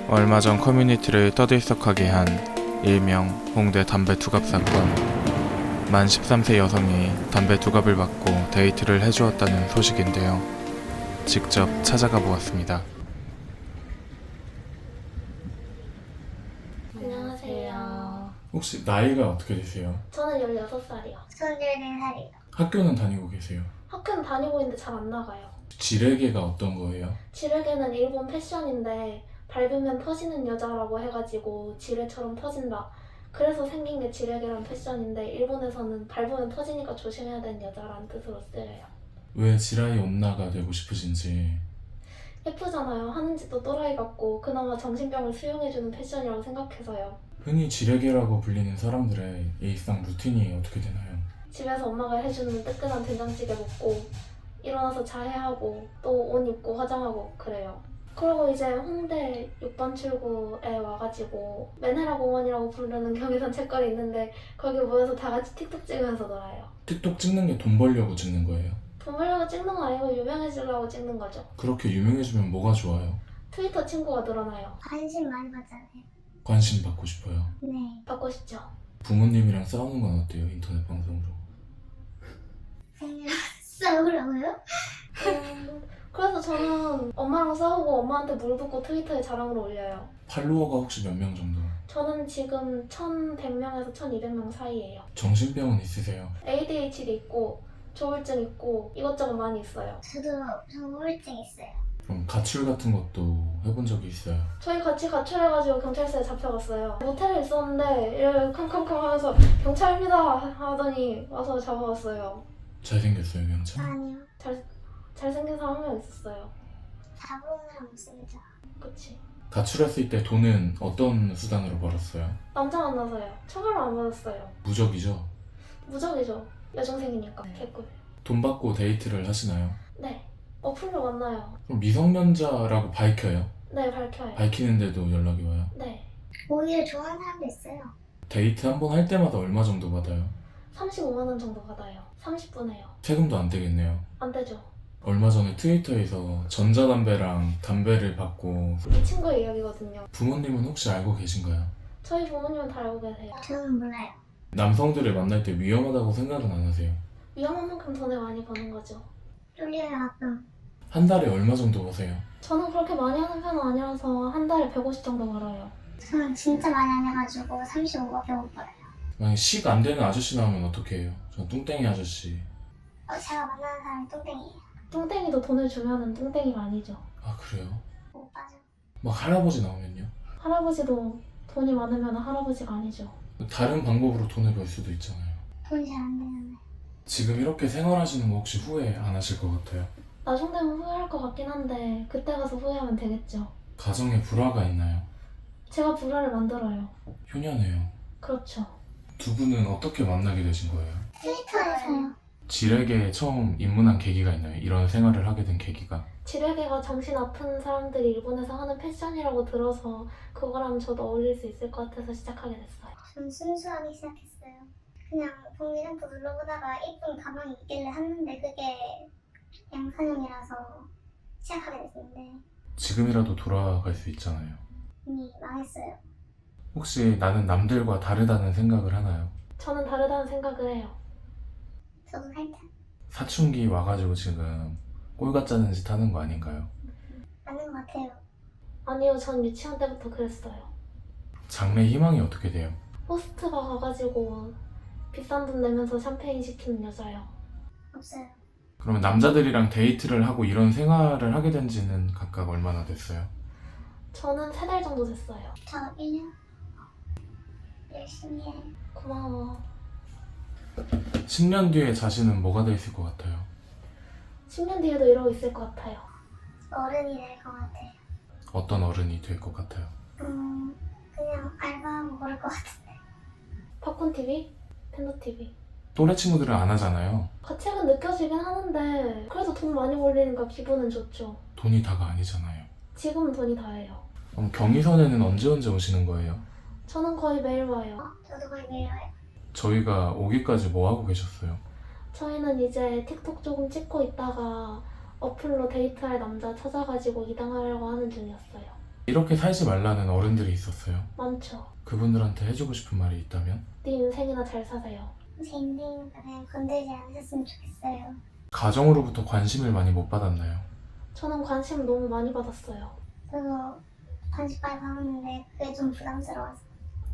얼마 전 커뮤니티를 떠들썩하게 한 일명 홍대 담배 투갑 사건. 만 13세 여성이 담배 투갑을 받고 데이트를 해주었다는 소식인데요. 직접 찾아가 보았습니다. 안녕하세요. 혹시 나이가 어떻게 되세요? 저는 16살이요. 24살이요. 학교는 다니고 계세요? 학교는 다니고 있는데 잘 안 나가요. 지레개가 어떤 거예요? 지뢰개는 일본 패션인데 밟으면 터지는 여자라고 해가지고 지뢰처럼 터진다. 그래서 생긴 게 지뢰개란 패션인데 일본에서는 밟으면 터지니까 조심해야 되는 여자라는 뜻으로 쓰여요. 왜 지라이 온나가 되고 싶으신지. 예쁘잖아요. 하는 짓도 또라이 같고 그나마 정신병을 수용해주는 패션이라고 생각해서요. 흔히 지레개라고 불리는 사람들의 일상 루틴이 어떻게 되나요? 집에서 엄마가 해주는 뜨끈한 된장찌개 먹고 일어나서 자해하고 또 옷 입고 화장하고 그래요. 그리고 이제 홍대 6번 출구에 와가지고 메네라 공원이라고 부르는 경의선 책거리 있는데 거기 모여서 다 같이 틱톡 찍으면서 놀아요. 틱톡 찍는 게 돈 벌려고 찍는 거예요? 돈 벌려고 찍는 거 아니고 유명해지려고 찍는 거죠. 그렇게 유명해지면 뭐가 좋아요? 트위터 친구가 늘어나요. 관심 많이 받잖아요. 관심 받고 싶어요. 네. 받고 싶죠. 부모님이랑 싸우는 건 어때요? 인터넷 방송으로. 그냥 싸우라고요? 그래서 저는 엄마랑 싸우고 엄마한테 물 붓고 트위터에 자랑으로 올려요. 팔로워가 혹시 몇 명 정도? 저는 지금 1100명에서 1200명 사이예요. 정신병은 있으세요? ADHD 있고 조울증 있고 이것저것 많이 있어요. 저도 우울증 있어요. 그럼 가출 같은 것도 해본 적이 있어요? 저희 같이 가출해가지고 경찰서에 잡혀갔어요. 모텔에 있었는데 이렇게 캄캄캄 하면서 경찰입니다 하더니 와서 잡아왔어요. 잘생겼어요, 경찰? 아니요. 잘생긴 사람 한 명 있었어요. 자본은 없습니다. 그치. 가출했을 때 돈은 어떤 수단으로 벌었어요? 남자 만나서요. 처벌을 안 받았어요. 무적이죠? 무적이죠. 여중생이니까. 개꿀. 돈 받고 데이트를 하시나요? 네. 어플로 만나요. 그럼 미성년자라고 밝혀요? 네, 밝혀요. 밝히는데도 연락이 와요? 네. 오히려 좋아하는 사람도 있어요. 데이트 한 번 할 때마다 얼마 정도 받아요? 35만 원 정도 받아요. 30분 해요. 세금도 안 되겠네요. 안 되죠. 얼마 전에 트위터에서 전자담배랑 담배를 받고 이 친구의 이야기거든요. 부모님은 혹시 알고 계신가요? 저희 부모님은 다 알고 계세요. 저는 몰라요. 남성들을 만날 때 위험하다고 생각은 안 하세요? 위험한 만큼 돈을 많이 버는 거죠. 쫄려요 가끔. 한 달에 얼마 정도 버세요? 저는 그렇게 많이 하는 편은 아니라서 한 달에 150 정도 벌어요. 저는 진짜 많이 안 해가지고 35밖에 못 벌어요. 만약 식 안 되는 아저씨 나오면 어떻게 해요? 저 뚱땡이 아저씨. 제가 만나는 사람이 똥땡이에요. 뚱땡이도 돈을 주면은 뚱땡이가 아니죠. 아 그래요? 못 빠져. 막 할아버지 나오면요? 할아버지도 돈이 많으면 할아버지가 아니죠. 다른 방법으로 돈을 벌 수도 있잖아요. 돈이 잘 안 되는데. 지금 이렇게 생활하시는 거 혹시 후회 안 하실 것 같아요? 나중 되면 후회할 것 같긴 한데 그때 가서 후회하면 되겠죠. 가정에 불화가 있나요? 제가 불화를 만들어요. 효녀네요. 그렇죠. 두 분은 어떻게 만나게 되신 거예요? 트위터에서요. 지레게 처음 입문한 계기가 있나요? 이런 생활을 하게 된 계기가? 지레개가 정신 아픈 사람들이 일본에서 하는 패션이라고 들어서 그거랑 저도 어울릴 수 있을 것 같아서 시작하게 됐어요. 전 순수하게 시작했어요. 그냥 동기한테 눌러보다가 예쁜 가방이 있길래 샀는데 그게 양산형이라서 시작하게 됐는데 지금이라도 돌아갈 수 있잖아요. 이미 망했어요. 혹시 나는 남들과 다르다는 생각을 하나요? 저는 다르다는 생각을 해요. 저도 살짝. 사춘기 와가지고 지금 꼴 같자는 짓 하는 거 아닌가요? 맞는 것 같아요. 아니요, 전 유치원 때부터 그랬어요. 장래 희망이 어떻게 돼요? 호스트가 가가지고 비싼 돈 내면서 샴페인 시키는 여자요. 없어요. 그러면 남자들이랑 데이트를 하고 이런 생활을 하게 된 지는 각각 얼마나 됐어요? 저는 3달 정도 됐어요. 저 1년 열심히 해. 고마워. 10년 뒤에 자신은 뭐가 돼 있을 것 같아요? 10년 뒤에도 이러고 있을 것 같아요. 어른이 될 것 같아요. 어떤 어른이 될 것 같아요? 그냥 알바하고 그럴 것 같은데. 팝콘 TV? 팬더 TV. 또래 친구들은 안 하잖아요. 가책은 느껴지긴 하는데 그래도 돈 많이 벌리니까 기분은 좋죠. 돈이 다가 아니잖아요. 지금은 돈이 다예요. 그럼 경의선에는 언제 오시는 거예요? 저는 거의 매일 와요. 저도 거의 매일 와요. 저희가 오기까지 뭐 하고 계셨어요? 저희는 이제 틱톡 조금 찍고 있다가 어플로 데이트할 남자 찾아가지고 이당하려고 하는 중이었어요. 이렇게 살지 말라는 어른들이 있었어요. 많죠. 그분들한테 해주고 싶은 말이 있다면? 네 인생이나 잘 사세요. 제 인생이니까 그냥 건들지 않으셨으면 좋겠어요. 가정으로부터 관심을 많이 못 받았나요? 저는 관심 너무 많이 받았어요. 저도 관심 많이 받았는데 그게 좀 부담스러워서.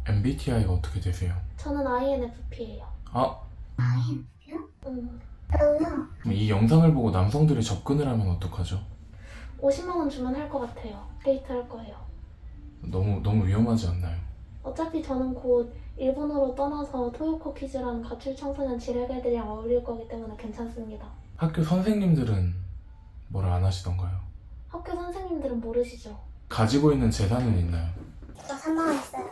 MBTI가 어떻게 되세요? 저는 INFP예요. 아, 저도요. 그럼 이 영상을 보고 남성들이 접근을 하면 어떡하죠? 50만 원 주면 할 것 같아요. 데이트 할 거예요. 너무 위험하지 않나요? 어차피 저는 곧 일본으로 떠나서 토요코 퀴즈라는 가출 청소년 지뢰개들이랑 어울릴 거기 때문에 괜찮습니다. 학교 선생님들은 뭐라 안 하시던가요? 학교 선생님들은 모르시죠? 가지고 있는 재산은 있나요? 저 3만 원 있어요.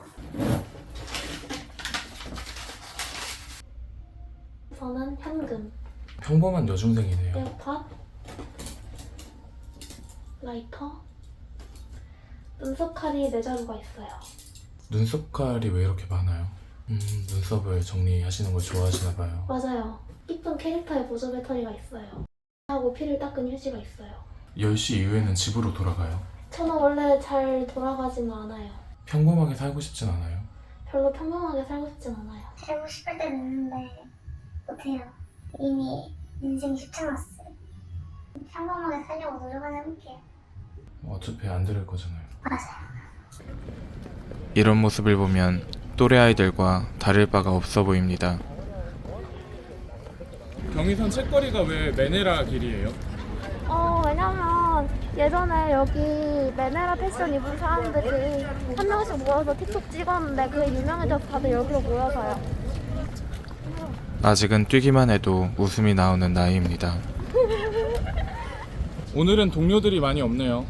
저는 현금, 평범한 여중생이네요. 에어팟, 라이터, 눈썹 칼이 4자루가 있어요. 눈썹 칼이 왜 이렇게 많아요? 눈썹을 정리하시는 걸 좋아하시나 봐요. 맞아요. 이쁜 캐릭터의 보조 배터리가 있어요. 하고 피를 닦은 휴지가 있어요. 10시 이후에는 집으로 돌아가요. 저는 원래 잘 돌아가지는 않아요. 평범하게 살고 싶진 않아요. 별로 평범하게 살고 싶진 않아요. 살고 싶을 때는 있는데 못해요. 이미 인생이 십창났어요. 평범하게 살려고 노력은 해볼게요. 어차피 안 들을 거잖아요. 맞아요. 이런 모습을 보면 또래 아이들과 다를 바가 없어 보입니다. 경의선 책거리가 왜 메네라 길이에요? 왜냐면 예전에 여기 메네라 패션 입은 사람들이 한 명씩 모여서 틱톡 찍었는데 그게 유명해져서 다들 여기로 모여서요. 아직은 뛰기만 해도 웃음이 나오는 나이입니다. 오늘은 동료들이 많이 없네요.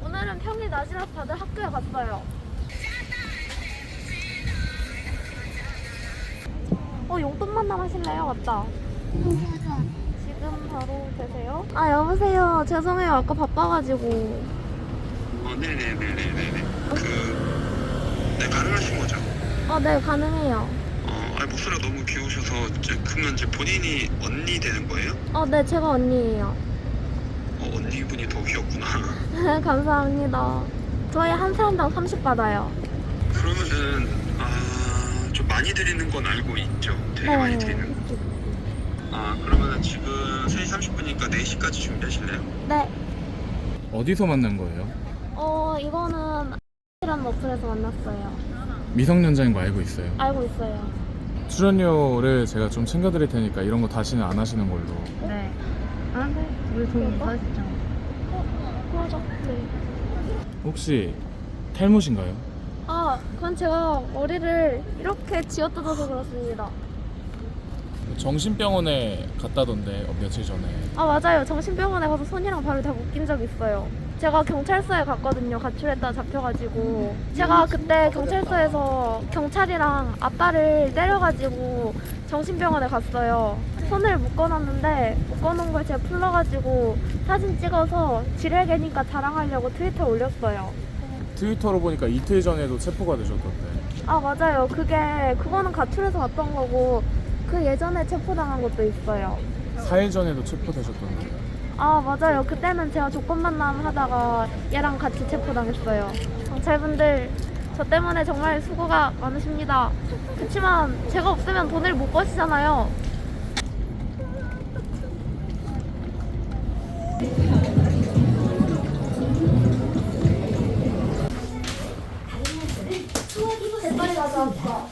오늘은 평일 낮이라서 다들 학교에 갔어요. 용돈만 남으실래요? 맞다. 지금 바로 되세요? 아 여보세요. 죄송해요. 아까 바빠가지고. 네네네네네. 네, 가능하신 거죠? 네 가능해요. 아니, 목소리가 너무 귀여우셔서, 그러면 이제 본인이 언니 되는 거예요? 네 제가 언니예요. 언니분이 더 귀엽구나. 감사합니다. 저희 한 사람당 30 받아요. 그러면은, 좀 많이 드리는 건 알고 있죠? 되게 많이 드리는 거. 그러면은 지금 3시 30분이니까 4시까지 준비하실래요? 네. 어디서 만난 거예요? 이거는 이라는 어플에서 만났어요. 미성년자인 거 알고 있어요. 알고 있어요. 출연료를 제가 좀 챙겨드릴 테니까 이런 거 다시는 안 하시는 걸로. 네. 아, 네. 우리 돈 받으셨잖아. 그러죠. 네. 혹시 탈모신가요? 그건 제가 머리를 이렇게 쥐어뜯어서 그렇습니다. 정신병원에 갔다던데 며칠 전에. 맞아요. 정신병원에 가서 손이랑 발을 다 묶인 적 있어요. 제가 경찰서에 갔거든요. 가출했다 잡혀가지고. 제가 그때 경찰서에서 경찰이랑 아빠를 때려가지고 정신병원에 갔어요. 손을 묶어놨는데 묶어놓은 걸 제가 풀러가지고 사진 찍어서 지뢰개니까 자랑하려고 트위터에 올렸어요. 트위터로 보니까 이틀 전에도 체포가 되셨던데. 맞아요. 그거는 가출해서 갔던 거고 그 예전에 체포당한 것도 있어요. 4일 전에도 체포되셨던데. 맞아요. 그때는 제가 조건 만남 하다가 얘랑 같이 체포당했어요. 경찰분들 저 때문에 정말 수고가 많으십니다. 그치만 제가 없으면 돈을 못 버시잖아요. 배터리 가져왔어.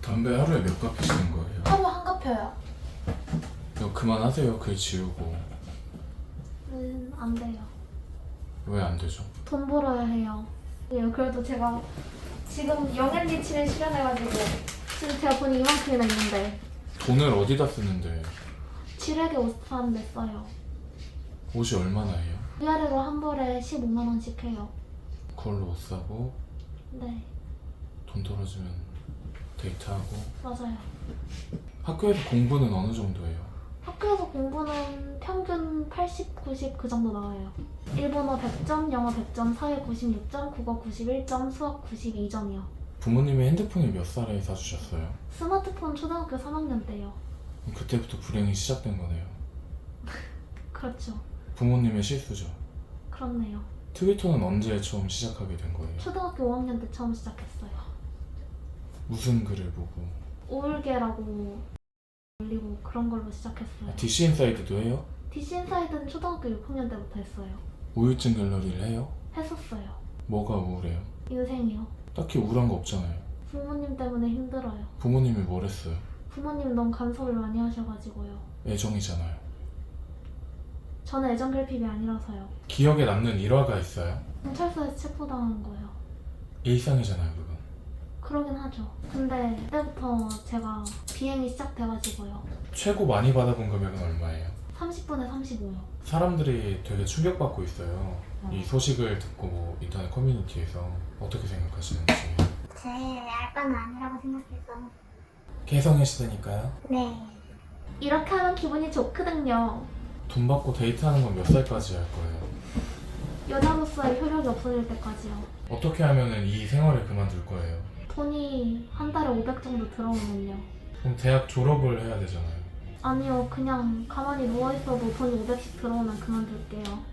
담배 하루에 몇 갑 피시는 거예요? 하루 한갑 펴요. 이거 그만하세요. 글 지우고. 안 돼요. 왜 안 되죠? 돈 벌어야 해요. 그래도 제가 지금 영앤리치를 실현해가지고 지금 제가 돈이 이만큼이나 있는데 돈을 어디다 쓰는데? 지뢰개 옷 사는데 써요. 옷이 얼마나 해요? 위아래로 한 벌에 15만 원씩 해요. 그걸로 옷 사고 네. 돈 떨어지면 데이트하고. 맞아요. 학교에서 공부는 어느 정도예요? 학교에서 공부는 평균 80, 90 그 정도 나와요. 일본어 100점, 영어 100점, 사회 96점, 국어 91점, 수학 92점이요. 부모님이 핸드폰을 몇 살에 사주셨어요? 스마트폰 초등학교 3학년 때요. 그때부터 불행이 시작된 거네요. 그렇죠. 부모님의 실수죠. 그렇네요. 트위터는 언제 처음 시작하게 된 거예요? 초등학교 5학년 때 처음 시작했어요. 무슨 글을 보고? 오울개라고 올리고 그런 걸로 시작했어요. DC 인사이드도 해요? DC 인사이드는 초등학교 6학년 때부터 했어요. 우울증 갤러리를 해요? 했었어요. 뭐가 우울해요? 인생이요. 딱히 우울한 거 없잖아요. 부모님 때문에 힘들어요. 부모님이 뭘 했어요? 부모님 너무 간섭을 많이 하셔가지고요. 애정이잖아요. 저는 애정 결핍이 아니라서요. 기억에 남는 일화가 있어요? 경찰서에서 체포당한 거예요. 일상이잖아요, 그건. 그러긴 하죠. 근데 그때부터 제가 비행이 시작돼가지고요. 최고 많이 받아본 금액은 얼마예요? 30분에 35요. 사람들이 되게 충격받고 있어요. 이 소식을 듣고 뭐 인터넷 커뮤니티에서 어떻게 생각하시는지. 제 알바는 아니라고 생각해서. 개성의 시대니까요. 네. 이렇게 하면 기분이 좋거든요. 돈 받고 데이트하는 건 몇 살까지 할 거예요? 여자로서의 효력이 없어질 때까지요. 어떻게 하면 이 생활을 그만둘 거예요? 돈이 한 달에 500 정도 들어오면요. 그럼 대학 졸업을 해야 되잖아요. 아니요, 그냥 가만히 누워있어도 돈이 500씩 들어오면 그만둘게요.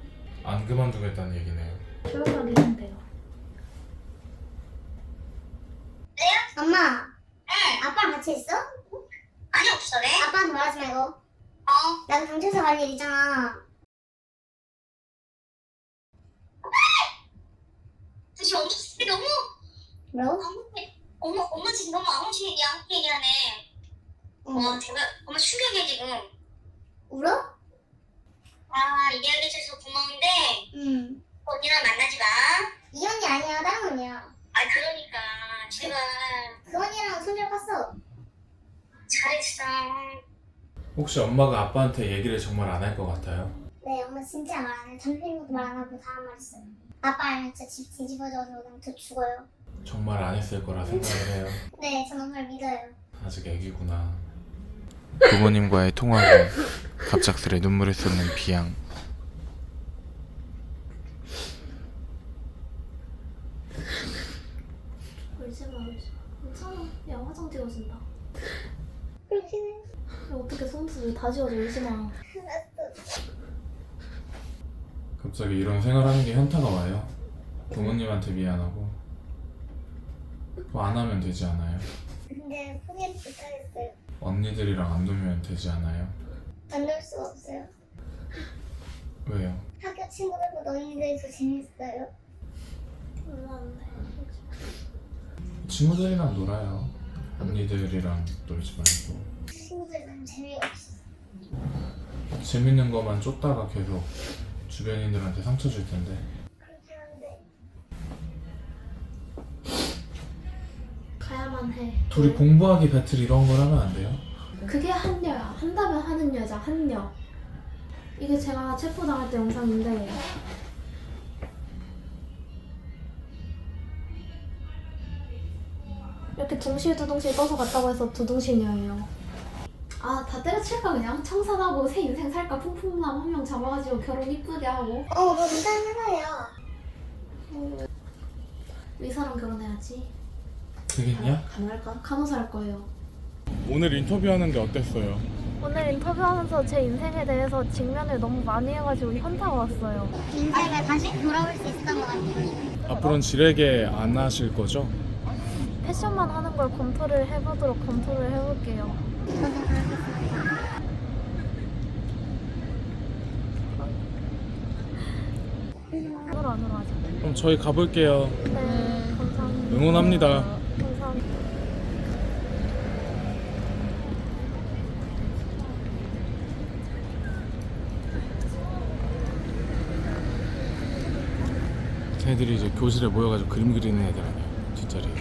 안 그만두겠다는 얘기네요. 조용하게 좀 돼요. 엄마. 아빠랑 같이 있어? 아니 없어 왜? 아빠한테 말하지 말고. 나도 경찰서 갈 일 있잖아. 지금 너무 뭐라고? 엄마 지금 너무 아무치 얘기하네. 와 제가 엄마 충격이야 지금. 울어? 아 이야기해줘서 고마운데 응. 언니랑 만나지 마. 이 언니 아니야, 다른 언니야. 아 그러니까 제발 그 언니랑 손절 깠어. 잘했어. 혹시 엄마가 아빠한테 얘기를 정말 안 할 것 같아요? 네, 엄마 진짜 말 안 해. 담배 피는 것도 말 안 하고 다 말했어요. 아빠 알면 진짜 집 뒤집어져서 그냥 저 죽어요. 정말 안 했을 거라 생각을 해요. 네, 전 엄마를 믿어요. 아직 애기구나. 부모님과의 통화 후 갑작스레 눈물을 쏟는 비양. 울지마, 울지마. 괜찮아. 야, 화장 지워진다. 그렇긴 해. 야, 어떻게 속눈썹이 다 지워져, 울지마. 알았어. 갑자기 이런 생활하는 게 현타가 와요. 부모님한테 미안하고 뭐 안 하면 되지 않아요? 근데 포기를 못하겠어요. 언니들이랑 안 놀면 되지 않아요? 안 놀 수가 없어요. 왜요? 학교 친구들보다 언니들이 더 재밌어요. 얼마 안 돼. 친구들이랑 놀아요. 언니들이랑 놀지 말고. 친구들이 너무 재미가 없어. 재밌는 것만 쫓다가 계속 주변인들한테 상처 줄 텐데. 그렇긴 한데. 가야만 해. 둘이 공부하기 배틀 이런 걸 하면 안 돼요? 그게 한여야. 한다면 하는 여자, 한여. 이게 제가 체포당할 때 영상인데 이렇게 둥실두둥실 떠서 갔다고 해서 두둥실녀예요. 아, 다 때려칠까 그냥? 청산하고 새 인생 살까? 풍풍남 한 명 잡아가지고 결혼 이쁘게 하고 너 괜찮은 회사예요. 의사랑 결혼해야지. 되겠냐? 가능할까? 간호사 할 거예요. 오늘 인터뷰하는 게 어땠어요? 오늘 인터뷰하면서 제 인생에 대해서 직면을 너무 많이 해가지고 현타가 왔어요. 인생을 다시 돌아올 수 있었던 것 같아요. 앞으로는 지레게 안 하실 거죠? 패션만 하는 걸 검토를 해볼게요. 저도 그렇겠습니다. 안으로 하자. 그럼 저희 가볼게요. 네, 감사합니다. 응원합니다. 감사합니다. 애들이 이제 교실에 모여가지고 그림 그리는 애들 아니에요, 뒷자리에.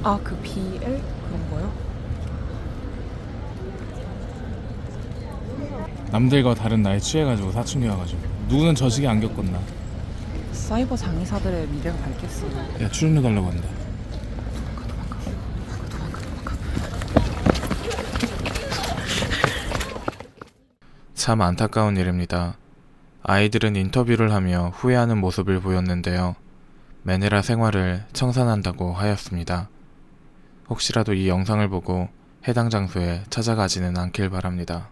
아, 그 BL? 그런 거요? 남들과 다른 나에 취해가지고 사춘기 와가지고 누구는 저 시기 안 겪었나? 사이버 장의사들의 미래가 밝겠어요. 야, 출연료 달라고 한다. 참 안타까운 일입니다. 아이들은 인터뷰를 하며 후회하는 모습을 보였는데요. 메네라 생활을 청산한다고 하였습니다. 혹시라도 이 영상을 보고 해당 장소에 찾아가지는 않길 바랍니다.